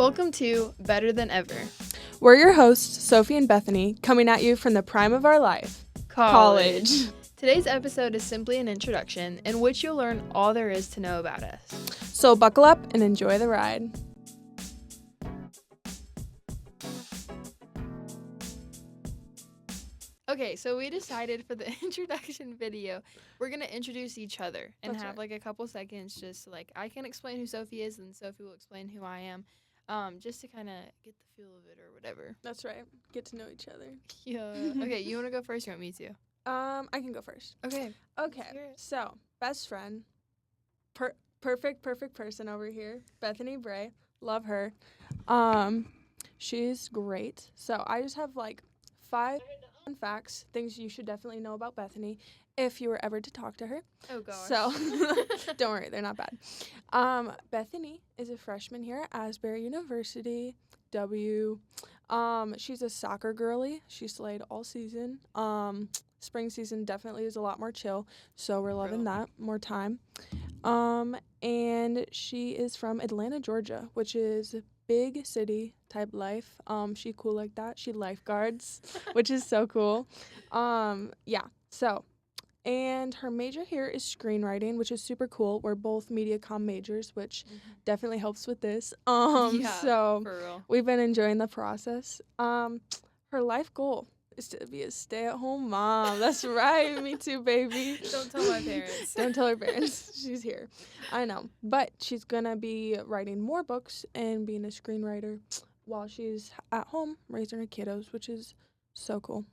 Welcome to Better Than Ever. We're your hosts, Sofie and Bethany, coming at you from the prime of our life, college. Today's episode is simply an introduction in which you'll learn all there is to know about us. So buckle up and enjoy the ride. Okay, so we decided for the introduction video, we're going to introduce each other and That's have right. like a couple seconds just like I can explain who Sofie is and Sofie will explain who I am. Just to kind of get the feel of it or whatever. That's right. Get to know each other. Yeah. Okay, you want to go first or you want me to? I can go first. Okay. Okay. Hear it. So, best friend, perfect person over here, Bethany Bray. Love her. She's great. So, I just have like 5 fun facts, things you should definitely know about Bethany if you were ever to talk to her. Oh, gosh. So, don't worry, they're not bad. Bethany is a freshman here at Asbury University. She's a soccer girly. She slayed all season. Spring season definitely is a lot more chill, so we're loving that. More time. And she is from Atlanta, Georgia, which is big city type life. She cool like that. She lifeguards, which is so cool. Yeah. So, and her major here is screenwriting, which is super cool. We're both media comm majors, which definitely helps with this. Yeah, So for real. we've been enjoying the process. Her life goal is to be a stay-at-home mom. That's right. Me too, baby. Don't tell my parents. Don't tell her parents. She's here. I know. But she's going to be writing more books and being a screenwriter while she's at home raising her kiddos, which is so cool.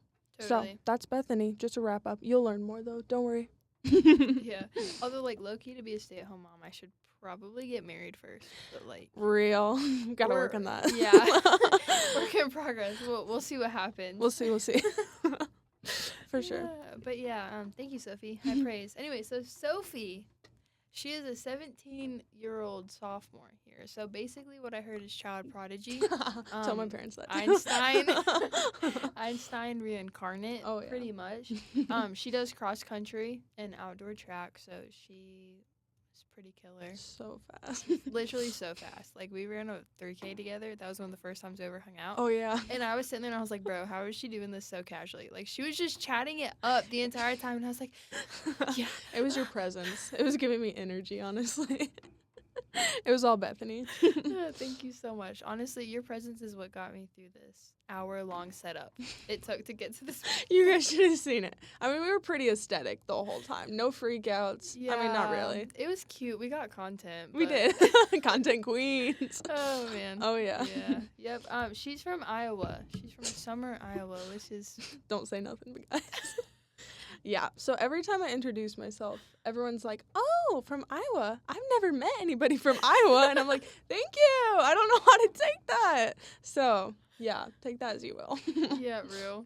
Totally. So that's Bethany. Just a wrap up. You'll learn more, though. Don't worry. Yeah. Although, like, low-key, to be a stay-at-home mom, I should probably get married first. But, like... Real. Gotta work on that. Yeah. Work in progress. We'll see what happens. We'll see. For sure. Yeah, but, yeah, thank you, Sofie. High praise. Anyway, so Sofie, she is a 17-year-old sophomore here. So, basically, what I heard is child prodigy. Tell my parents that. Einstein reincarnate, pretty much. She does cross country and outdoor track, so she is pretty killer. So fast. Literally so fast. Like, we ran a 3K together. That was one of the first times we ever hung out. Oh, yeah. And I was sitting there and I was like, bro, how is she doing this so casually? Like, she was just chatting it up the entire time. And I was like, yeah. It was your presence. It was giving me energy, honestly. It was all Bethany. Thank you so much. Honestly, your presence is what got me through this hour-long setup it took to get to this. You guys should have seen it. I mean, we were pretty aesthetic the whole time. No freakouts. Yeah, I mean, not really. It was cute. We got content. We did. Content queens. Oh, man. Oh, yeah. Yeah. Yep. She's from Iowa. She's from Summer, Iowa, which is... Don't say nothing, guys. Yeah, so every time I introduce myself, everyone's like, oh, from Iowa. I've never met anybody from Iowa. And I'm like, thank you. I don't know how to take that. So, yeah, take that as you will. Yeah, real.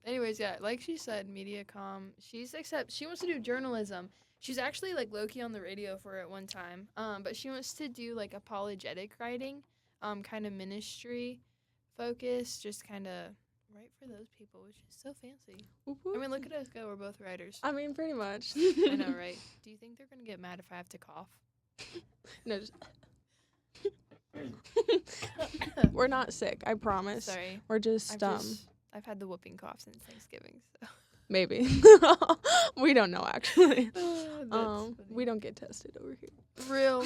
Anyways, yeah, like she said, media comm. She wants to do journalism. She's actually, like, low-key on the radio for it one time. But she wants to do, like, apologetic writing, kind of ministry focus, just kind of... Right for those people, which is so fancy. I mean, look at us go. We're both writers. I mean, pretty much. I know, right? Do you think they're going to get mad if I have to cough? No, just... We're not sick, I promise. Sorry. We're just, I've had the whooping cough since Thanksgiving, so. Maybe. We don't know, actually. We don't get tested over here. Real.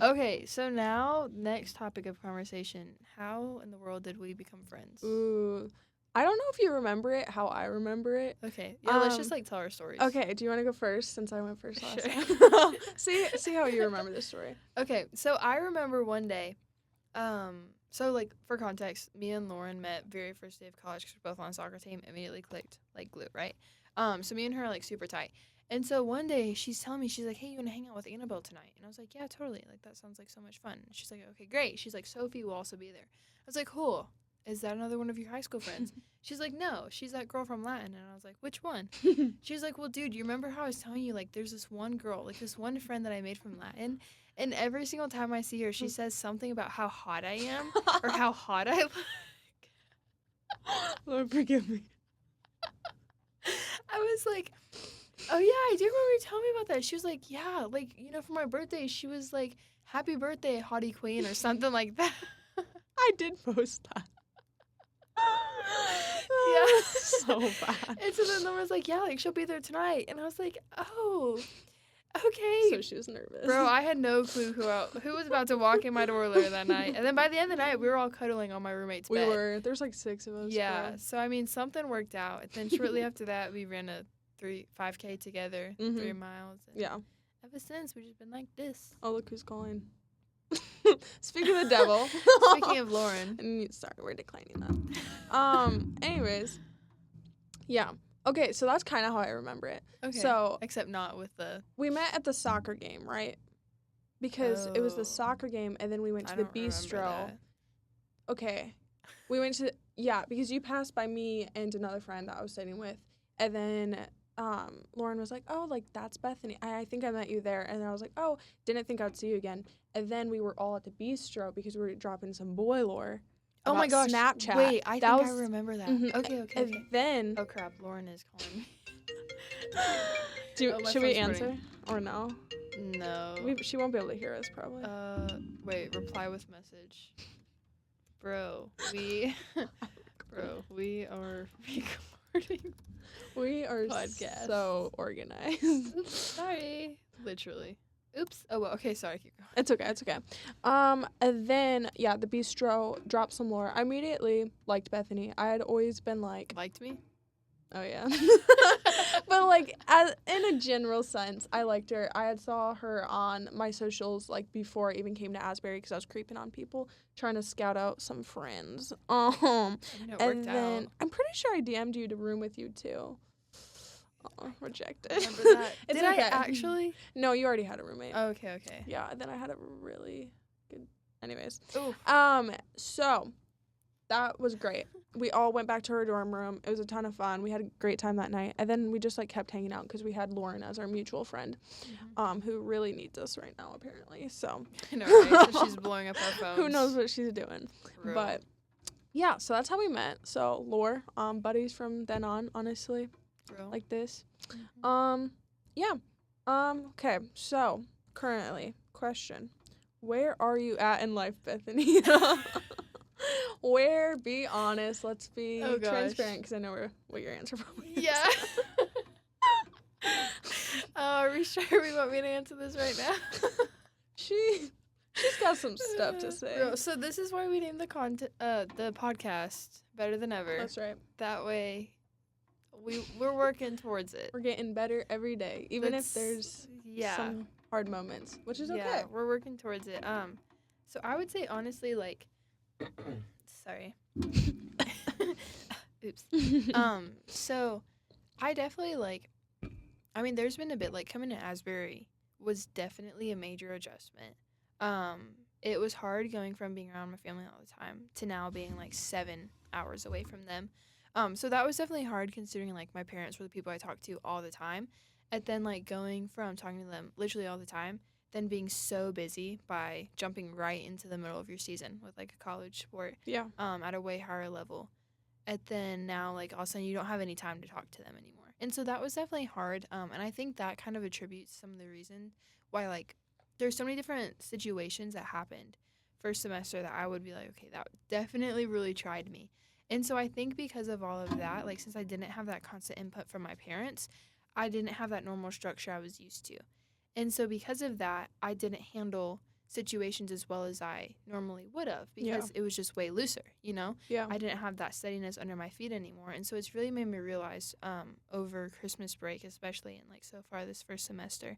Okay, so now, next topic of conversation. How in the world did we become friends? Ooh. I don't know if you remember it, how I remember it. Okay. Yeah, let's just, like, tell our stories. Okay, do you want to go first since I went first last Sure. time? See how you remember this story. Okay, so I remember one day, so, like, for context, me and Lauren met very first day of college because we're both on a soccer team, immediately clicked, like, glue, right? So me and her are, like, super tight. And so one day, she's telling me, she's like, hey, you want to hang out with Annabelle tonight? And I was like, yeah, totally. Like, that sounds like so much fun. And she's like, okay, great. She's like, Sofie will also be there. I was like, cool. Is that another one of your high school friends? She's like, no, she's that girl from Latin. And I was like, which one? She's like, well, dude, you remember how I was telling you, like, there's this one girl, like, this one friend that I made from Latin? And every single time I see her, she says something about how hot I am or how hot I look. Lord, forgive me. I was like, oh, yeah, I do remember you telling me about that. She was like, yeah, like, you know, for my birthday, she was like, happy birthday, hottie queen, or something like that. I did post that. Yeah. So bad. And so then Lauren was like, yeah, like, she'll be there tonight. And I was like, oh, okay. So she was nervous. Bro, I had no clue who was about to walk in my door later that night. And then by the end of the night, we were all cuddling on my roommate's We bed. were. There's like 6 of us. Yeah. Bro. So, I mean, something worked out. And then shortly after that, we ran a 5K together, 3 miles. And Yeah. ever since, we've just been like this. Oh, look who's calling. Speak of the devil. Speaking of Lauren. Sorry, we're declining that. Anyways. Yeah. Okay, so that's kind of how I remember it. Okay. So except not with the. we met at the soccer game, right? Because it was the Oh. soccer game, and then we went to I the don't remember bistro. that. Okay. We went to because you passed by me and another friend that I was sitting with, and then Lauren was like, "Oh, like that's Bethany. I think I met you there." And then I was like, "Oh, didn't think I'd see you again." And then we were all at the bistro because we were dropping some boy lore. Oh my about gosh. Snapchat. Wait, I think I was- remember that. Mhm. Okay. And then Oh crap, Lauren is calling me. Oh, my should we phone's answer burning. or no? No. She won't be able to hear us probably. Wait, reply with message. Bro, we are recording. We are podcast. so organized. Oops, sorry. Literally. Oops. Oh, well, okay, sorry. Keep going. It's okay. And then, the bistro dropped some lore. I immediately liked Bethany. I had always been like, Liked me? oh, yeah. But, like, in a general sense, I liked her. I had saw her on my socials, like, before I even came to Asbury because I was creeping on people, trying to scout out some friends. I mean, it And worked then out. I'm pretty sure I DM'd you to room with you, too. Rejected. Remember that? It's Did okay. I actually? No, you already had a roommate. Oh, okay. Yeah, and then I had a really good. Anyways, Ooh. so that was great. We all went back to her dorm room. It was a ton of fun. We had a great time that night, and then we just like kept hanging out because we had Lauren as our mutual friend, who really needs us right now apparently. So I know, right? So she's blowing up our phones. who knows what she's doing? Bro. But yeah, so that's how we met. So Lore, buddies from then on, honestly. Bro. Like this. Mhm. Okay, so currently, question. Where are you at in life, Bethany? Where? Be honest. Let's be Oh, gosh. transparent because I know what your answer probably is. Yeah. Are we sure we want me to answer this right now? She's got some stuff to say. Bro, so this is why we named the podcast Better Than Ever. That's right. That way, we're working towards it. We're getting better every day, even if It's- there's yeah, some hard moments, which is yeah, okay. we're working towards it. So I would say honestly, like, sorry. Oops. So I definitely like. I mean, there's been a bit like coming to Asbury was definitely a major adjustment. It was hard going from being around my family all the time to now being like 7 hours away from them. So that was definitely hard considering like my parents were the people I talked to all the time. And then like going from talking to them literally all the time, then being so busy by jumping right into the middle of your season with like a college sport Yeah. at a way higher level. And then now like all of a sudden you don't have any time to talk to them anymore. And so that was definitely hard. And I think that kind of attributes some of the reason why like there's so many different situations that happened first semester that I would be like, okay, that definitely really tried me. And so I think because of all of that, like since I didn't have that constant input from my parents, I didn't have that normal structure I was used to. And so because of that, I didn't handle situations as well as I normally would have because it was just way looser, you know? Yeah. I didn't have that steadiness under my feet anymore. And so it's really made me realize over Christmas break, especially and like so far this first semester,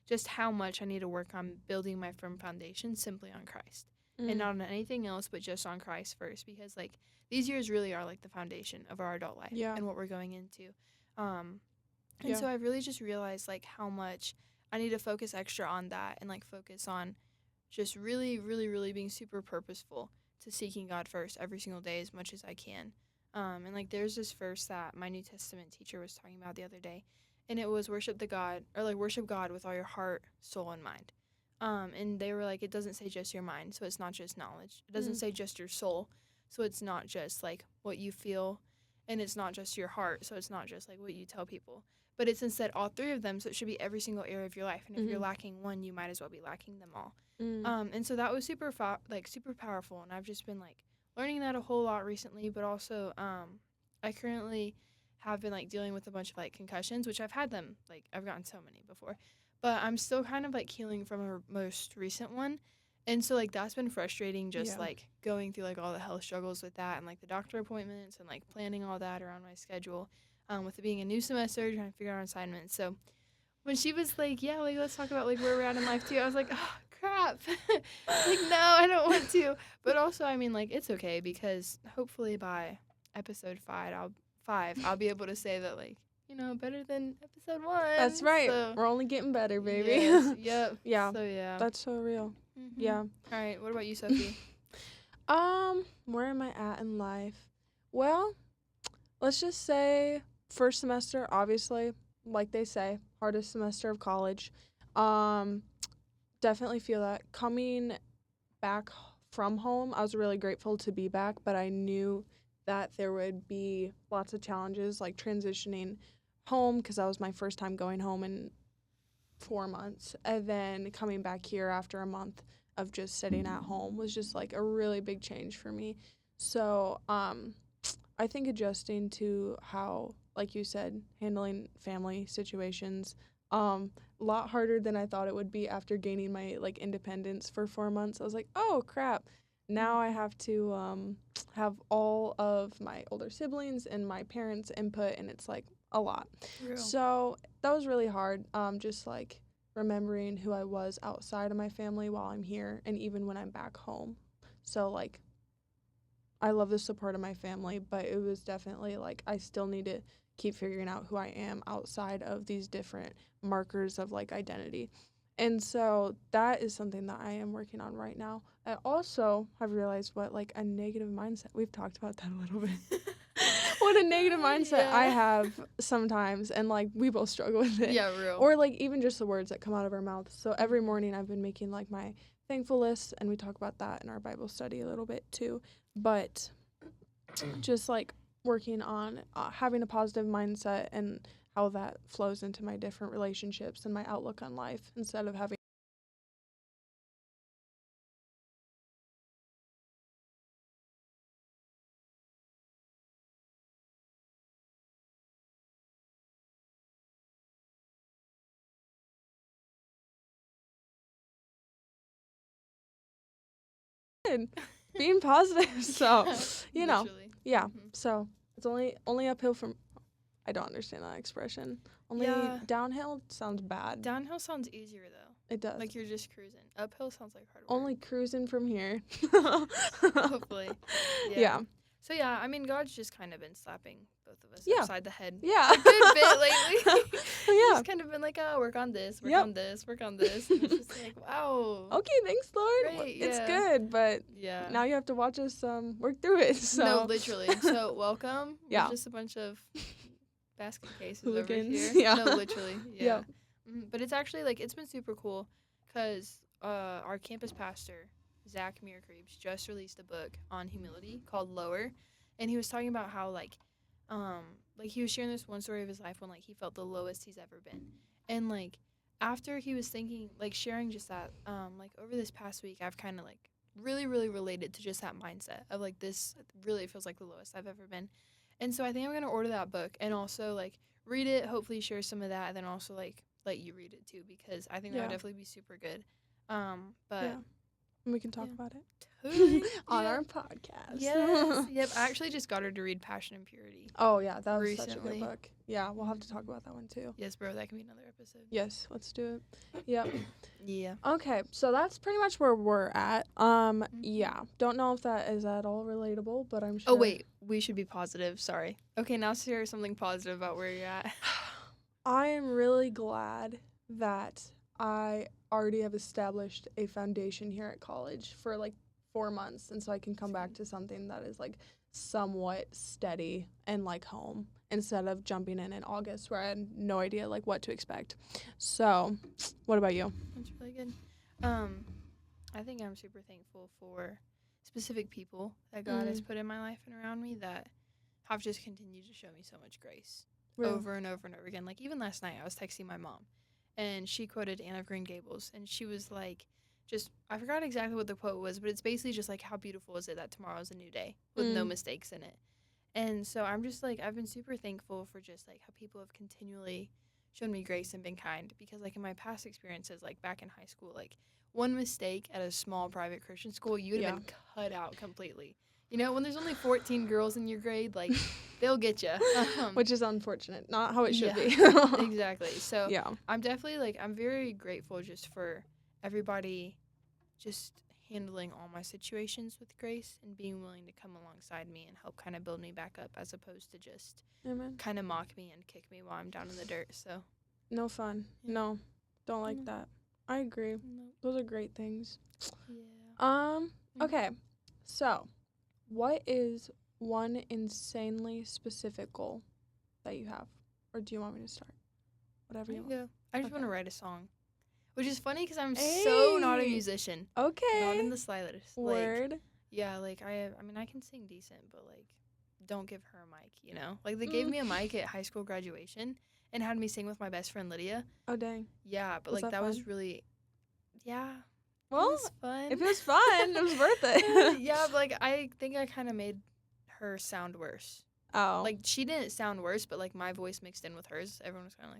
just how much I need to work on building my firm foundation simply on Christ. And not on anything else, but just on Christ first. Because like these years really are like the foundation of our adult life and what we're going into. And so I really just realized like how much I need to focus extra on that and like focus on just really, really, really being super purposeful to seeking God first every single day as much as I can. And like there's this verse that my New Testament teacher was talking about the other day, and it was worship God with all your heart, soul, and mind. And they were like, it doesn't say just your mind, so it's not just knowledge. It doesn't say just your soul, so it's not just like what you feel, and it's not just your heart, so it's not just like what you tell people. But it's instead all three of them, so it should be every single area of your life. And if you're lacking one, you might as well be lacking them all. And so that was super powerful, and I've just been like learning that a whole lot recently. But also, I currently have been like dealing with a bunch of like concussions, which I've had them, like I've gotten so many before, but I'm still kind of like healing from a most recent one. And so like that's been frustrating, just Yeah. like going through like all the health struggles with that, and like the doctor appointments, and like planning all that around my schedule, with it being a new semester, trying to figure out assignments. So when she was like, yeah, like let's talk about like where we're at in life too, I was like, oh crap. Like no, I don't want to. But also, I mean, like it's okay, because hopefully by episode 5 I'll be able to say that, like, better than episode 1. That's right. So We're only getting better, baby. yes, yep. Yeah. So yeah. That's so real. Mm-hmm. Yeah. All right, what about you, Sophie? Where am I at in life? Well, let's just say first semester, obviously, like they say, hardest semester of college. Definitely feel that. Coming back from home, I was really grateful to be back, but I knew that there would be lots of challenges, like transitioning home, because that was my first time going home in 4 months, and then coming back here after a month of just sitting at home was just like a really big change for me. So I think adjusting to how, like you said, handling family situations, a lot harder than I thought it would be after gaining my like independence for 4 months. I was like, oh crap, now I have to have all of my older siblings and my parents' input, and it's like a lot. Real. So that was really hard. Just like remembering who I was outside of my family while I'm here, and even when I'm back home. So like, I love the support of my family, but it was definitely like I still need to keep figuring out who I am outside of these different markers of like identity. And so that is something that I am working on right now. I also have realized what like a negative mindset. We've talked about that a little bit. What a negative mindset I have sometimes, and like we both struggle with it. Yeah, real. Or like even just the words that come out of our mouth. So every morning I've been making like my thankful list, and we talk about that in our Bible study a little bit too. But just like working on having a positive mindset and how that flows into my different relationships and my outlook on life, instead of having being positive. So, you know, Literally. yeah. Mhm. So it's only uphill from. I don't understand that expression. Only Yeah. downhill sounds bad. Downhill sounds easier though. It does. Like you're just cruising. Uphill sounds like hard work. Only cruising from here. Hopefully. Yeah. So yeah, I mean, God's just kind of been slapping both of us Yeah. upside the head Yeah. a good bit lately. Yeah. He's kind of been like, oh, work on this, work Yep. on this, work on this. And it's just like, wow. Okay, thanks, Lord. Great, It's yeah. good, but Yeah. now you have to watch us work through it. So No, literally. So welcome. Yeah. We're just a bunch of basket cases Hooligans. over here. Yeah. No, literally. Yeah. Yep. But it's actually like it's been super cool, because our campus pastor, Zach Miracreeps, just released a book on humility called Lower, and he was talking about how like he was sharing this one story of his life when like he felt the lowest he's ever been, and like after he was thinking, like sharing just that, like over this past week I've kind of like really related to just that mindset of like this really feels like the lowest I've ever been. And so I think I'm gonna order that book and also like read it, hopefully share some of that, and then also like let you read it too, because I think that Yeah. would definitely be super good. But Yeah. And we can talk Yeah. about it totally, on yeah. our podcast. Yes. Yep. I actually just got her to read Passion and Purity. Oh yeah, that was such a Recently. good book. Yeah, we'll have to talk about that one too. Yes, bro. That can be another episode. Yes, let's do it. Yep. Yeah. Okay, so that's pretty much where we're at. Yeah, don't know if that is at all relatable, but I'm sure. Oh wait, we should be positive. Sorry. Okay, now share something positive about where you're at. I am really glad that I already have established a foundation here at college for like 4 months, and so I can come back to something that is like somewhat steady and like home, instead of jumping in August where I had no idea like what to expect. So, what about you? That's really good. I think I'm super thankful for specific people that God has put in my life and around me that have just continued to show me so much grace over and over and over again. Like even last night I was texting my mom, and she quoted Anne of Green Gables, and she was like, I forgot exactly what the quote was, but it's basically just like, how beautiful is it that tomorrow's a new day with no mistakes in it. And so I'm just like, I've been super thankful for just like how people have continually shown me grace and been kind, because like in my past experiences, like back in high school, like one mistake at a small private Christian school, you would have been cut out completely. You know, when there's only 14 girls in your grade, like they'll get you. Which is unfortunate. Not how it should be. Exactly. So Yeah. I'm definitely like, I'm very grateful just for everybody just handling all my situations with grace and being willing to come alongside me and help kind of build me back up, as opposed to just kind of mock me and kick me while I'm down in the dirt. So no fun. Yeah. No, don't like that. I agree. Those are great things. Yeah. Okay. So, what is one insanely specific goal that you have? Or do you want me to start? Whatever you want. I just want to write a song. Which is funny because I'm so not a musician. Okay. Not in the slightest. Word. Like, yeah, like, I mean, I can sing decent, but, like, don't give her a mic, you know? Like, they gave me a mic at high school graduation and had me sing with my best friend, Lydia. Oh, dang. Yeah, but, like, that was really, well, it was fun. If it was fun, it was worth it. Yeah, but, like, I think I kind of made her sound worse. Oh. Like, she didn't sound worse, but, like, my voice mixed in with hers. Everyone was kind of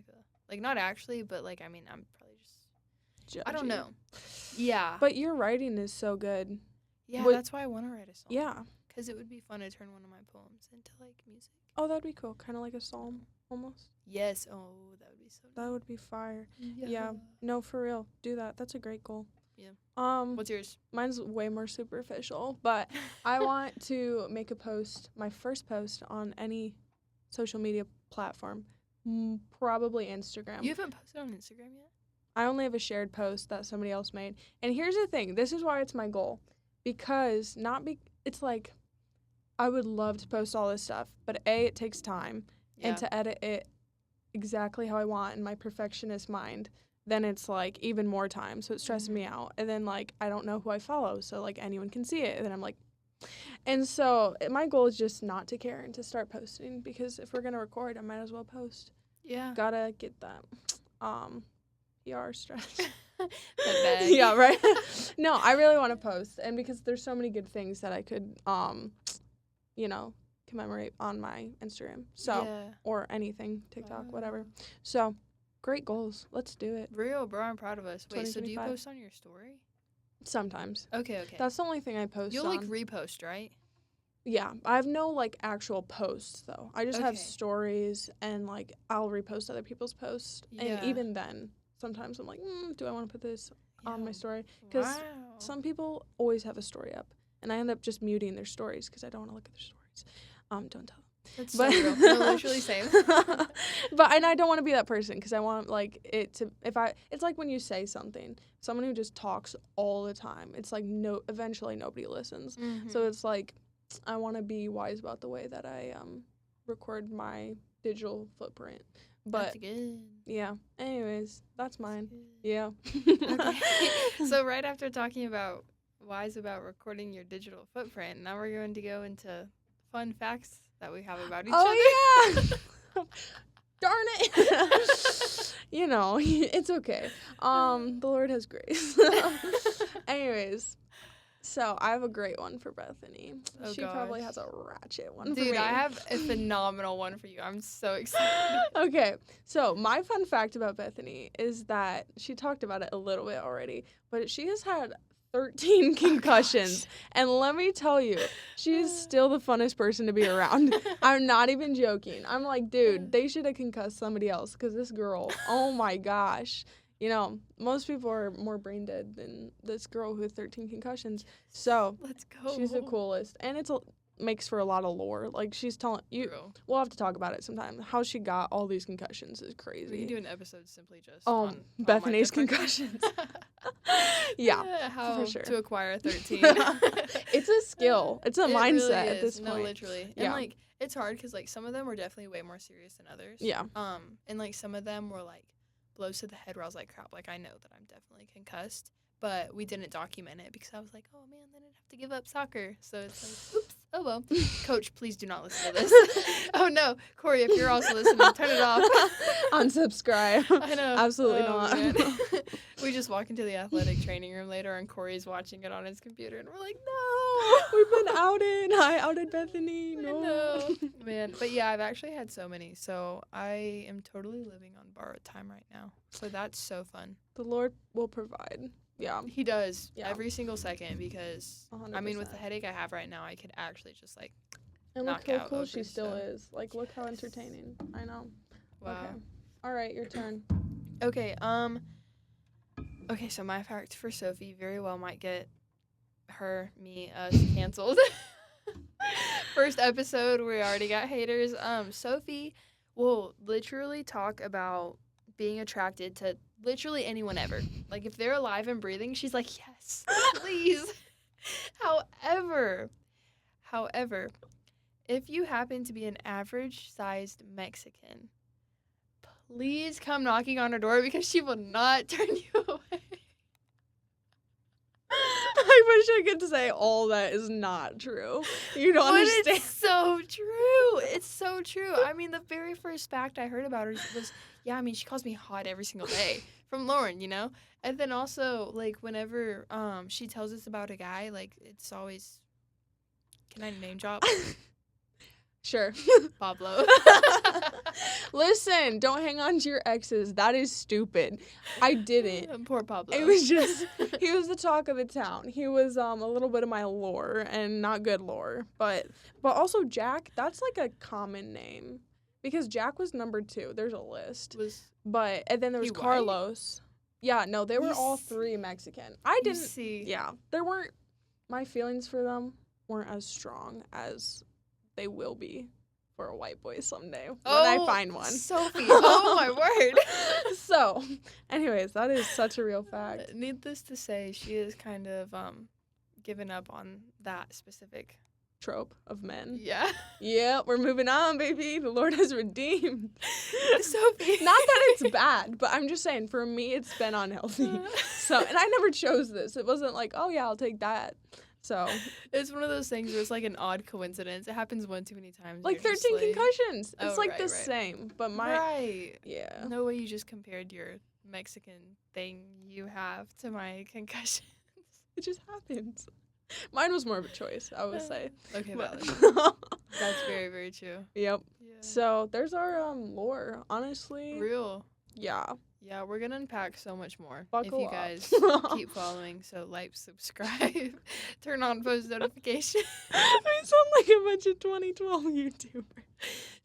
like, not actually, but, like, I mean, I'm probably just, judgy. I don't know. Yeah. But your writing is so good. Yeah, that's why I want to write a song. Yeah. Because it would be fun to turn one of my poems into, like, music. Oh, that'd be cool. Kind of like a psalm, almost. Yes. Oh, that would be so nice. That would be fire. Yeah. No, for real. Do that. That's a great goal. Yeah. What's yours? Mine's way more superficial, but I want to make a post, my first post on any social media platform, probably Instagram. You haven't posted on Instagram yet? I only have a shared post that somebody else made. And here's the thing. This is why it's my goal. Because it's like, I would love to post all this stuff, but A, it takes time. Yeah. And to edit it exactly how I want in my perfectionist mind, then it's like even more time. So it stresses me out. And then like, I don't know who I follow. So like anyone can see it. And then I'm like, and so my goal is just not to care and to start posting, because if we're going to record, I might as well post. Yeah. Gotta get that PR stress. Yeah, right. No, I really want to post, and because there's so many good things that I could commemorate on my Instagram. So or anything, TikTok, whatever. So great goals. Let's do it. Real, bro, I'm proud of us. Wait, so do you post on your story? Sometimes. Okay. That's the only thing I post. You'll like repost, right? Yeah, I have no like actual posts though. I just have stories, and like I'll repost other people's posts, and even then, sometimes I'm like, do I want to put this on my story? Because some people always have a story up, and I end up just muting their stories because I don't want to look at their stories. Don't tell them. That's so real. No, literally same. And I don't want to be that person, because I want like it to, it's like when you say something, someone who just talks all the time, it's like eventually nobody listens. So it's like, I want to be wise about the way that I record my digital footprint. But that's good. Yeah. Anyways, that's mine. Yeah. Okay. So right after talking about wise about recording your digital footprint, now we're going to go into fun facts that we have about each other. Oh yeah. Darn it. It's okay. The Lord has grace. Anyways. So, I have a great one for Bethany. She probably has a ratchet one for me. Dude, I have a phenomenal one for you. I'm so excited. Okay. So, my fun fact about Bethany is that she talked about it a little bit already, but she has had 13 concussions. And let me tell you, she is still the funnest person to be around. I'm not even joking. I'm like, dude, they should have concussed somebody else, because this girl, oh my gosh. Most people are more brain dead than this girl who had 13 concussions. So, let's go. She's the coolest. And it makes for a lot of lore. Like, she's telling you, we'll have to talk about it sometime. How she got all these concussions is crazy. We can do an episode simply just on Bethany's concussions. Yeah, how for sure. To acquire 13. It's a skill. It's a mindset really at this point. No, literally. Yeah. And, like, it's hard because, like, some of them were definitely way more serious than others. Yeah. And, like, some of them were, like, blows to the head where I was like, crap, like, I know that I'm definitely concussed, but we didn't document it because I was like, oh man, then I'd have to give up soccer. So it's like, oops. Oh, well. Coach, please do not listen to this. Oh, no. Corey, if you're also listening, turn it off. Unsubscribe. I know. Absolutely Oh, not. man. We just walk into the athletic training room later, and Corey's watching it on his computer, and we're like, no. We've been outed. I outed Bethany. I No. know. Man, but yeah, I've actually had so many, so I am totally living on borrowed time right now. So that's so fun. The Lord will provide. Yeah. He does Yeah. every single second because, I mean, with the 100%. headache I have right now, I could actually just, like, And look knock how out cool over she still stuff. is. Like, look how entertaining. I know. wow. Okay. All right, your turn. Okay, okay, so my fact for Sophie very well might get us canceled. First episode, we already got haters. Sophie will literally talk about being attracted to literally anyone ever. Like, if they're alive and breathing, she's like, yes, please. However, if you happen to be an average-sized Mexican, please come knocking on her door because she will not turn you away. I wish I could say all that is not true. You don't But understand. it's so true. It's so true. I mean, the very first fact I heard about her was, yeah, I mean, she calls me hot every single day from Lauren, you know? And then also, like, whenever she tells us about a guy, like, it's always, can I name drop? Sure. Pablo. Listen, don't hang on to your exes. That is stupid. I didn't. Poor Pablo. It was just, he was the talk of the town. He was a little bit of my lore, and not good lore. But also Jack, that's like a common name. Because Jack was number 2. There's a list. And then there was he white? Carlos. Yeah, no, they were You all see- 3 Mexican. I You didn't, see. yeah, my feelings for them weren't as strong as they will be for a white boy someday when I find one. Sophie, oh my word. So, anyways, that is such a real fact. Needless to say, she is kind of given up on that specific. Trope of men. Yeah. Yeah, we're moving on, baby. The Lord has redeemed. Sophie. Not that it's bad, but I'm just saying, for me, it's been unhealthy. So, and I never chose this. It wasn't like, oh yeah, I'll take that. So it's one of those things where it's like an odd coincidence. It happens one too many times. like 13 concussions. Oh, It's like right, the right. same, but my Right. yeah. No way you just compared your Mexican thing you have to my concussions. It just happens. Mine was more of a choice, I would say. Okay, But- valid. That's very, very true. Yep. Yeah. So there's our lore. Honestly, Real. yeah. Yeah, we're gonna unpack so much more Buckle if you up. guys keep following. So like, subscribe, turn on post notifications. We sound like a bunch of 2012 YouTubers.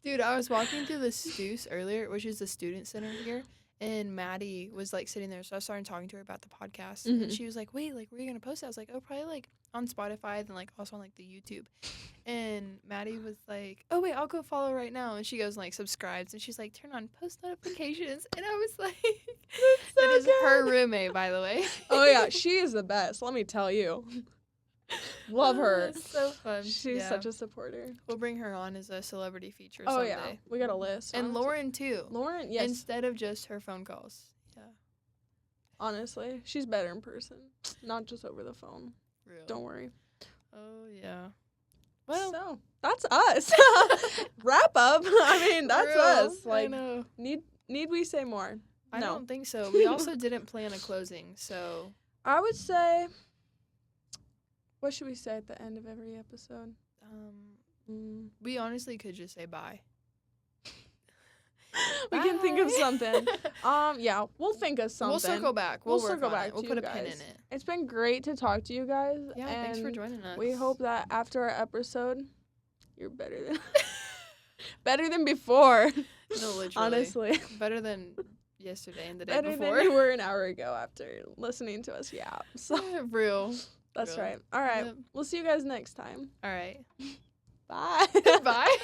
Dude, I was walking through the Stoos earlier, which is the student center here, and Maddie was like sitting there, so I started talking to her about the podcast, and Mhm. she was like, "Wait, like, where are you gonna post it?" I was like, "Oh, probably like on Spotify, then like also on like the YouTube." And Maddie was like, "Oh wait, I'll go follow right now." And she goes and, like, subscribes, and she's like, "Turn on post notifications." And I was like, so "That is her good. roommate, by the way." Oh yeah, she is the best. Let me tell you. Love her. It's so fun. She's Yeah. such a supporter. We'll bring her on as a celebrity feature Oh someday. yeah, we got a list. And honestly. Lauren too. Lauren, yes. Instead of just her phone calls. Yeah. Honestly, she's better in person, not just over the phone. Real. Don't worry. Oh yeah. Well, So that's us. Wrap up. I mean, that's real. us. I Like, know. need we say more? I No. don't think so. We also didn't plan a closing, so I would say. What should we say at the end of every episode? we honestly could just say bye. We can think of Bye. something. Yeah, we'll think of something. We'll circle back. We'll work circle on back it. We'll to put you a pin in guys. it. It's been great to talk to you guys. Yeah, thanks for and joining us. We hope that after our episode, you're better than better than before. No, literally. Honestly, Better than yesterday and the day better before. than you were an hour ago after listening to us. Yeah, so Real. that's Real. right. All right, Yep. we'll see you guys next time. All right. Bye. Bye.